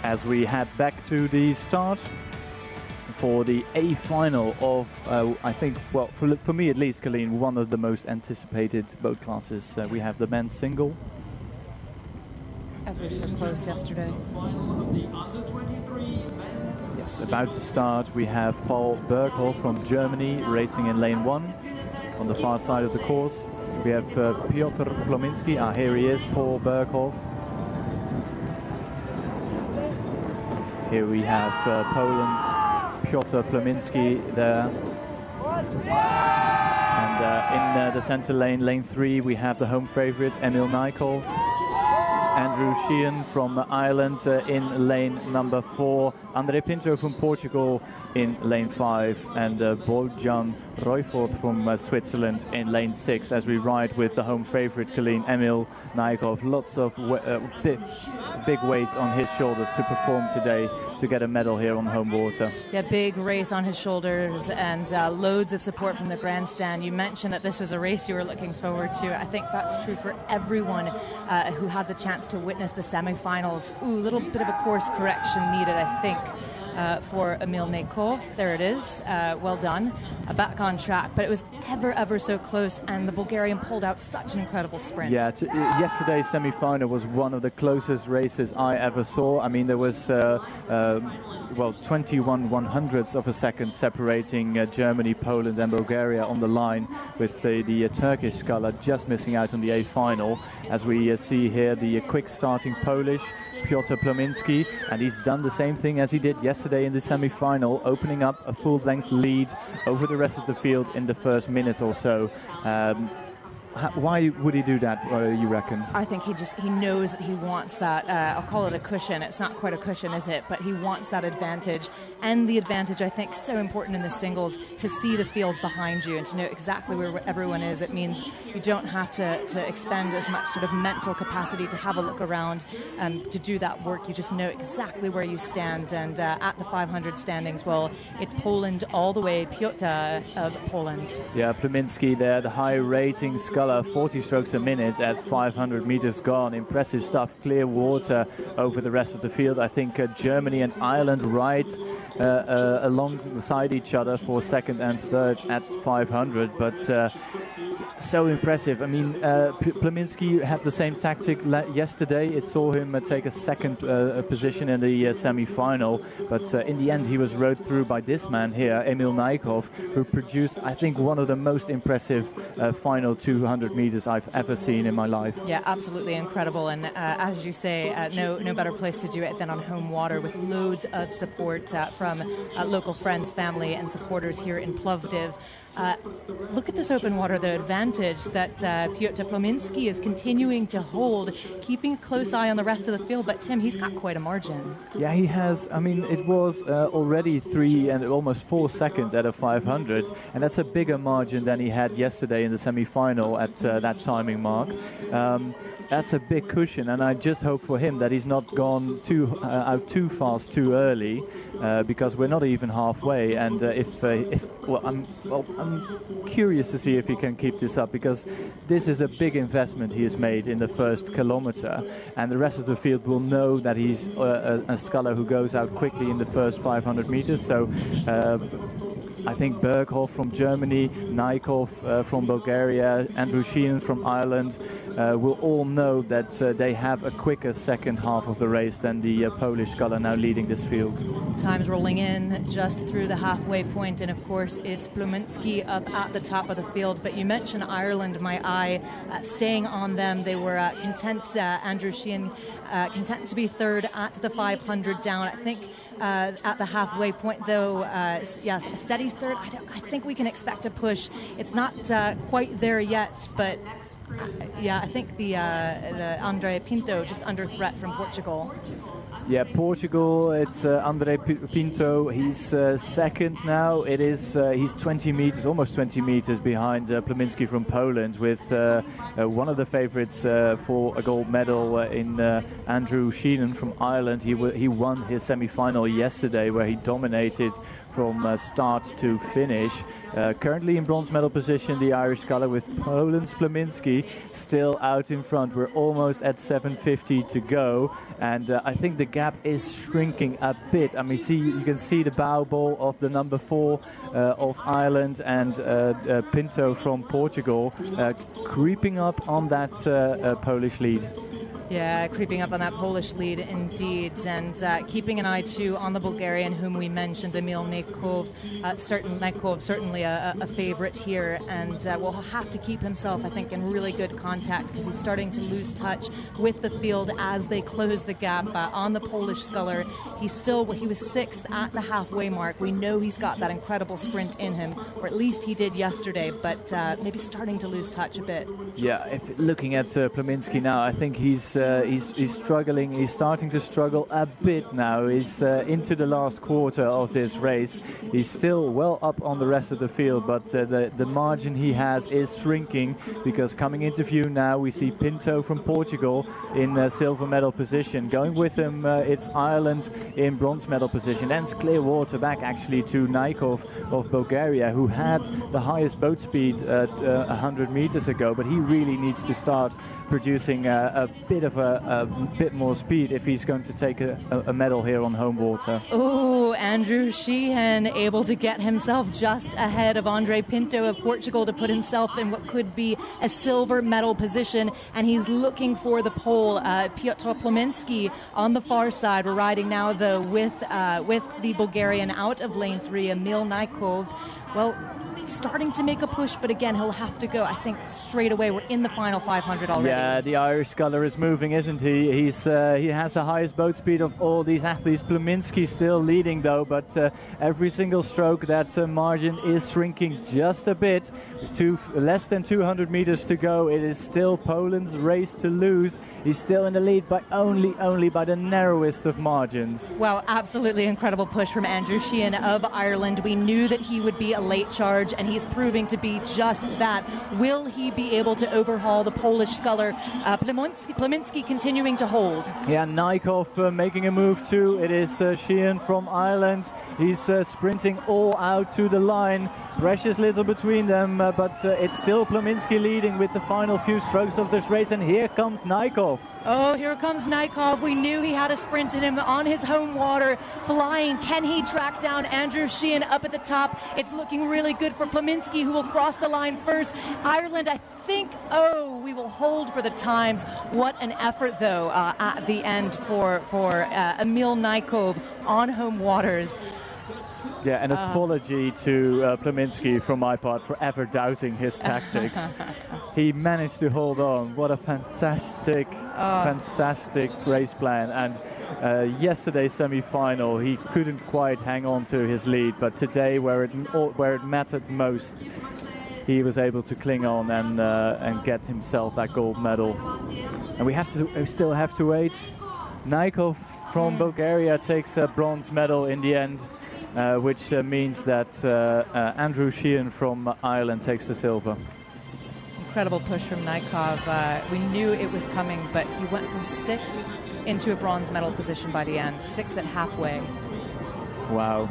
as we head back to the start for the A final of, I think, well, for me at least, Colleen, one of the most anticipated boat classes. We have the men's single. Ever so close yesterday. Yes, about to start. We have Paul Berghoff from Germany racing in lane 1 on the far side of the course. We have Piotr Plominski. Here he is, Paul Berghoff. Here we have Poland's Piotr Plominski there. And in the center lane, lane 3, we have the home favorite, Emil Nykov. Andrew Sheehan from Ireland in lane number 4. André Pinto from Portugal in lane 5. And Bojan Royforth from Switzerland in lane 6 as we ride with the home favorite, Colleen, Emil Nykov. Lots of big weights on his shoulders to perform today to get a medal here on home water. Yeah, big race on his shoulders and loads of support from the grandstand. You mentioned that this was a race you were looking forward to. I think that's true for everyone who had the chance to witness the semi-finals. Ooh, a little bit of a course correction needed, I think, for Emil Nykov. There it is. Well done. Back on track, but it was ever so close, and the Bulgarian pulled out such an incredible sprint. Yeah, yesterday's semi-final was one of the closest races I ever saw. I mean, there was 21 100ths of a second separating Germany, Poland and Bulgaria on the line, with the Turkish Sculler just missing out on the A final. As we see here, the quick starting Polish Piotr Plominski, and he's done the same thing as he did yesterday in the semi-final, opening up a full-length lead over the rest of the field in the first minute or so. Why would he do that, you reckon? I think he knows that he wants that, I'll call it a cushion. It's not quite a cushion, is it? But he wants that advantage. And the advantage, I think, so important in the singles, to see the field behind you and to know exactly where everyone is. It means you don't have to expend as much sort of mental capacity to have a look around to do that work. You just know exactly where you stand. And at the 500 standings, well, it's Poland all the way, Piotr of Poland. Yeah, Plominski there, the high rating Sculls. 40 strokes a minute at 500 meters gone. Impressive stuff. Clear water over the rest of the field. I think Germany and Ireland ride alongside each other for second and third at 500. But so impressive. I mean, Plominski had the same tactic yesterday. It saw him take a second position in the semi-final. But in the end, he was rode through by this man here, Emil Nykov, who produced, I think, one of the most impressive final 200 meters I've ever seen in my life. Yeah, absolutely incredible. And as you say, no better place to do it than on home water, with loads of support from local friends, family and supporters here in Plovdiv. Look at this open water, the advantage that Piotr Plominski is continuing to hold, keeping a close eye on the rest of the field. But Tim, he's got quite a margin. Yeah, he has. I mean, it was already 3 and almost 4 seconds at a 500, and that's a bigger margin than he had yesterday in the semi-final at that timing mark. That's a big cushion, and I just hope for him that he's not gone out too fast too early, because we're not even halfway. And I'm curious to see if he can keep this up, because this is a big investment he has made in the first kilometer, and the rest of the field will know that he's a sculler who goes out quickly in the first 500 meters. So I think Berghoff from Germany, Nykov from Bulgaria, Andrew Sheehan from Ireland will all know that they have a quicker second half of the race than the Polish sculler now leading this field. Time's rolling in just through the halfway point, and of course it's Plominski up at the top of the field. But you mentioned Ireland, my eye staying on them. They were content, Andrew Sheehan, content to be third at the 500 down. I think at the halfway point, though, yes, Steady's third. I think we can expect a push. It's not quite there yet, but yeah, I think the André Pinto just under threat from Portugal. Yeah, Portugal, it's André Pinto. He's second now. It is he's 20 meters, almost 20 meters behind Plominski from Poland, with one of the favorites for a gold medal in Andrew Sheehan from Ireland. He won his semi-final yesterday, where he dominated from start to finish. Currently in bronze medal position, the Irish sculler, with Poland's Plominski still out in front. We're almost at 7:50 to go, and I think the gap is shrinking a bit. I mean, you can see the bow ball of the number 4 of Ireland and Pinto from Portugal creeping up on that Polish lead. Yeah, creeping up on that Polish lead indeed, and keeping an eye too on the Bulgarian whom we mentioned, Emil Naikov. Certainly a favourite here, and will have to keep himself, I think, in really good contact, because he's starting to lose touch with the field as they close the gap on the Polish sculler. He was 6th at the halfway mark. We know he's got that incredible sprint in him, or at least he did yesterday, but maybe starting to lose touch a bit. Yeah, looking at Plominski now, I think he's struggling. He's starting to struggle a bit now. He's into the last quarter of this race. He's still well up on the rest of the field, but the margin he has is shrinking, because coming into view now we see Pinto from Portugal in silver medal position. Going with him, it's Ireland in bronze medal position. And it's clear water back actually to Naikov of Bulgaria, who had the highest boat speed at 100 meters ago, but he really needs to start producing a bit more speed if he's going to take a medal here on home water. Oh, Andrew Sheehan able to get himself just ahead of Andre Pinto of Portugal to put himself in what could be a silver medal position, and he's looking for the pole. Piotr Plominski on the far side. We're riding now though with the Bulgarian out of lane 3, Emil Naikov. Well, starting to make a push, but again, he'll have to go, I think, straight away. We're in the final 500 already. Yeah, the Irish sculler is moving, isn't he? He has the highest boat speed of all these athletes. Plominski still leading, though, but every single stroke, that margin is shrinking just a bit. To less than 200 meters to go. It is still Poland's race to lose. He's still in the lead by only by the narrowest of margins. Wow, absolutely incredible push from Andrew Sheehan of Ireland. We knew that he would be a late charge, and he's proving to be just that. Will he be able to overhaul the Polish sculler? Plominski continuing to hold. Yeah, Naikov making a move too. It is Sheehan from Ireland. He's sprinting all out to the line. Precious little between them, but it's still Plominski leading with the final few strokes of this race, and here comes Naikov. Oh, here comes Naikov. We knew he had a sprint in him on his home water. Flying, can he track down Andrew Sheehan up at the top? It's looking really good for Plominski, who will cross the line first. Ireland, I think, we will hold for the times. What an effort, though, at the end for Emil Naikov on home waters. Yeah, an apology to Plominski from my part for ever doubting his tactics. He managed to hold on. What a fantastic race plan. And yesterday's semi-final, he couldn't quite hang on to his lead. But today, where it mattered most, he was able to cling on and get himself that gold medal. And we still have to wait. Naikov from Bulgaria takes a bronze medal in the end. Which means that Andrew Sheehan from Ireland takes the silver. Incredible push from Naikov. We knew it was coming, but he went from 6th into a bronze medal position by the end. 6th at halfway. Wow.